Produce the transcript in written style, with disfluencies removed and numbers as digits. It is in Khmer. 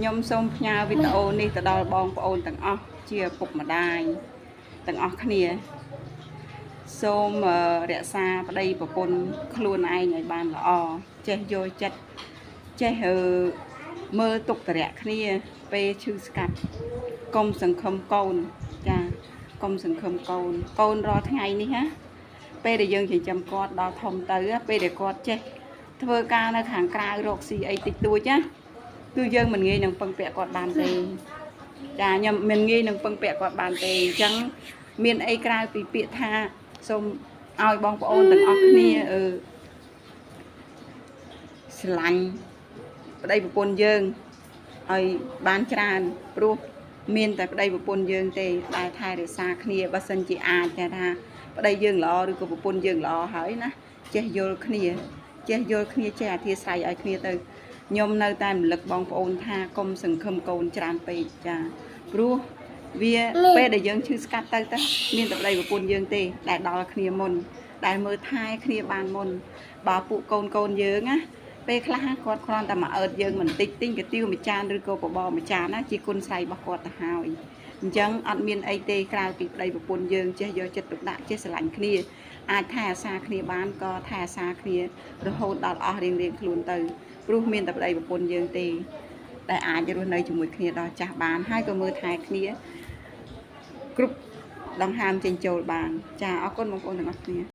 ខ្ញុំសូមផ្ញើវីដេអូនេះទៅដល់បងប្អូនទាំងអស់ជាពុកម្ដាយទាំងអស់គ្នាសូមរក្សាប្តីប្រពន្ធខ្លួនឯងឲ្យបានល្អចេះយល់ចិត្តចេះមើលទុកតរៈគ្នាពេលឈឺស្កាត់កុំសង្ឃឹមកូនចាកុំសង្ឃឹមកូនរាល់ថ្ងៃនេះណាពេលដែលយើងចិញ្ចឹមគាត់ដល់ធំទៅពេលដែលគាត់ចេះធ្វើការនៅខាងក្រៅរកស៊ីអីតិចតួចណាគឺយើងមិនងាយនឹងពឹងពាក់គាត់បានទេចាខ្ញុំមិនងាយនឹងពឹងពាក់គាត់បានទេអញ្ចឹងមានអីក្រៅពីពាក្យថាសូមឲ្យបងប្អូនទាំងអស់គ្នាស្រឡាញ់ប្តីប្រពន្ធយើងឲ្យបានច្រើនព្រោះមានតែប្តីប្រពន្ធយើងទេដែលថែរក្សាគ្នាបើសិនជាអាចថាប្តីយើងល្អឬក៏ប្រពន្ធយើងល្អហើយណាចេះយល់គ្នាចេះអធិស្ឋានឲ្យគ្នាទៅខ្ញុំនៅតែរំលឹកបងប្អូនថាកុំសង្ឃឹមកូនច្រើនពេកចាព្រោះវាពេលដែលយើងឈឺស្កាត់ទៅមានតែប្តីប្រពន្ធយើងទេដែលដល់គ្នាមុនដែលមើលថែគ្នាបានមុនបើពួកកូនយើងណាពេលខ្លះគាត់គ្រាន់តែមកអើតយើងបន្តិចទិញកាទៀវមួយចានឬក៏បបរមួយចានណាជាគុណស្រ័យរបស់គាត់ទៅហើយអញ្ចឹងអត់មានអីទេក្រៅពីប្តីប្រពន្ធយើងចេះយកចិត្តទុកដាក់ចេះស្រឡាញ់គ្នាអាចថែអាសាគ្នាបានក៏ថែអាសាគ្នារហូតដល់អស់រៀងខ្លួនទៅព្រោះមានតែប្តីប្រពន្ធយើងទេដែលអាចរស់នៅជាមួយគ្នាដល់ចាស់បានហើយក៏មើលថែគ្នាគ្រប់ដង្ហើមចេញចូលបានចាអរគុណបងប្អូនទាំងអស់គ្នា